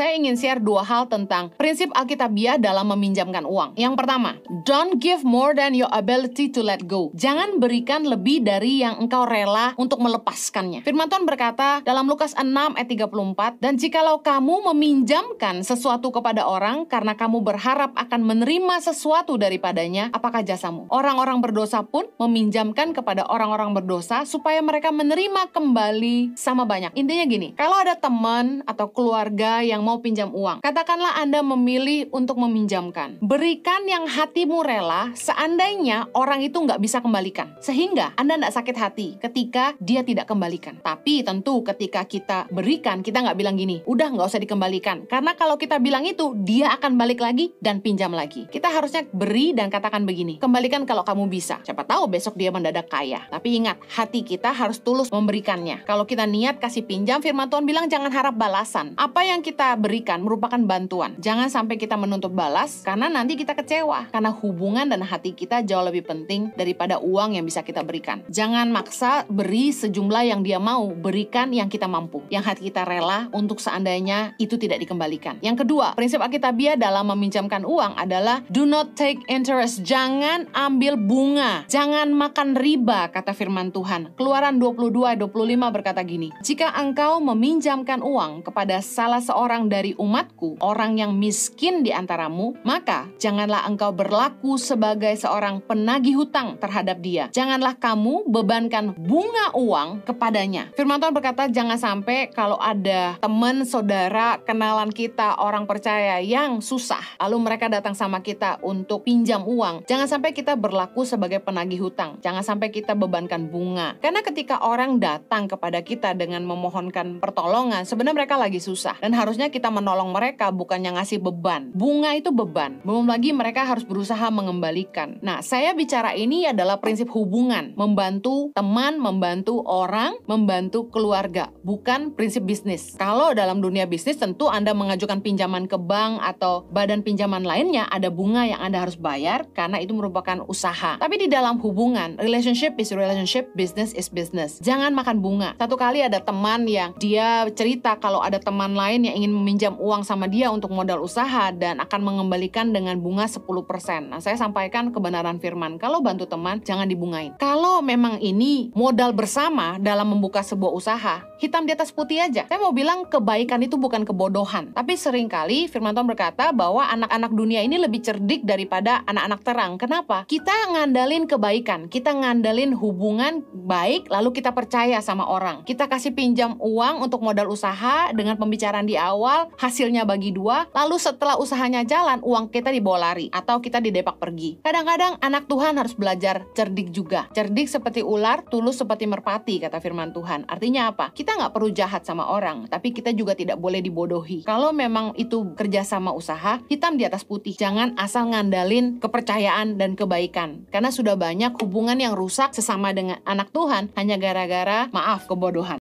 saya ingin share 2 hal tentang prinsip Alkitabiah dalam meminjamkan uang. Yang pertama, don't give more than your ability to let go. Jangan berikan lebih dari yang engkau rela untuk melepaskannya. Firman Tuhan berkata dalam Lukas 6 ayat 34, dan jikalau kamu meminjamkan sesuatu kepada orang karena kamu berharap akan menerima sesuatu daripadanya, apakah jasamu? Orang-orang berdosa pun meminjamkan kepada orang-orang berdosa supaya mereka menerima kembali sama banyak. Intinya gini, kalau ada teman atau keluarga yang mau pinjam uang, katakanlah Anda memilih untuk meminjamkan. Berikan yang hatimu rela, seandainya orang itu nggak bisa kembalikan. Sehingga Anda nggak sakit hati ketika dia tidak kembalikan. Tapi tentu ketika kita berikan, kita nggak bilang gini, udah nggak usah dikembalikan. Karena kalau kita bilang itu, dia akan balik lagi dan pinjam lagi. Kita harusnya beri dan katakan begini, kembalikan kalau kamu bisa. Siapa tahu besok dia mendadak kaya. Tapi ingat, hati kita harus tulus memberikannya. Kalau kita niat kasih pinjam, firman Tuhan bilang jangan harap balasan. Apa yang kita berikan merupakan bantuan. Jangan sampai kita menuntut balas, karena nanti kita kecewa. Karena hubungan dan hati kita jauh lebih penting daripada uang yang bisa kita berikan. Jangan maksa beri sejumlah yang dia mau, berikan yang kita mampu. Yang hati kita rela untuk seandainya itu tidak dikembalikan. Yang kedua, prinsip Alkitabiah dalam meminjamkan uang adalah do not take interest. Jangan ambil bunga. Jangan makan riba, kata firman Tuhan. Keluaran 22-25 berkata gini, jika engkau meminjamkan uang kepada salah seorang dari umatku, orang yang miskin di antaramu, maka janganlah engkau berlaku sebagai seorang penagih hutang terhadap dia. Janganlah kamu bebankan bunga uang kepadanya. Firman Tuhan berkata, jangan sampai kalau ada teman, saudara, kenalan kita, orang percaya yang susah, lalu mereka datang sama kita untuk pinjam uang, jangan sampai kita berlaku sebagai penagih hutang. Jangan sampai kita bebankan bunga. Karena ketika orang datang kepada kita dengan memohonkan pertolongan, sebenarnya mereka lagi susah. Dan harusnya kita menolong mereka, bukannya ngasih beban. Bunga itu beban. Belum lagi mereka harus berusaha mengembalikan. Nah, saya bicara ini adalah prinsip hubungan. Membantu teman, membantu orang, membantu keluarga. Bukan prinsip bisnis. Kalau dalam dunia bisnis, tentu Anda mengajukan pinjaman ke bank atau badan pinjaman lainnya, ada bunga yang Anda harus bayar karena itu merupakan usaha. Tapi di dalam hubungan, relationship is relationship, business is business. Jangan makan bunga. Satu kali ada teman yang dia cerita kalau ada teman lain yang ingin meminjam uang sama dia untuk modal usaha dan akan mengembalikan dengan bunga 10%. Nah, saya sampaikan kebenaran firman. Kalau bantu teman, jangan dibungain. Kalau memang ini modal bersama dalam membuka sebuah usaha, hitam di atas putih aja. Saya mau bilang kebaikan itu bukan kebodohan. Tapi seringkali firman Tuhan berkata bahwa anak-anak dunia ini lebih cerdik daripada anak-anak terang. Kenapa? Kita ngandalin kebaikan. Kita ngandalin hubungan baik, lalu kita percaya sama orang. Kita kasih pinjam uang untuk modal usaha dengan pembicaraan di awal, hasilnya bagi 2, lalu setelah usahanya jalan, uang kita dibawa lari atau kita didepak pergi. Kadang-kadang anak Tuhan harus belajar cerdik juga. Cerdik seperti ular, tulus seperti merpati, kata firman Tuhan. Artinya apa? Kita nggak perlu jahat sama orang, tapi kita juga tidak boleh dibodohi. Kalau memang itu kerjasama usaha, hitam di atas putih. Jangan asal ngandalin kepercayaan dan kebaikan. Karena sudah banyak hubungan yang rusak sesama dengan anak Tuhan hanya gara-gara, maaf, kebodohan.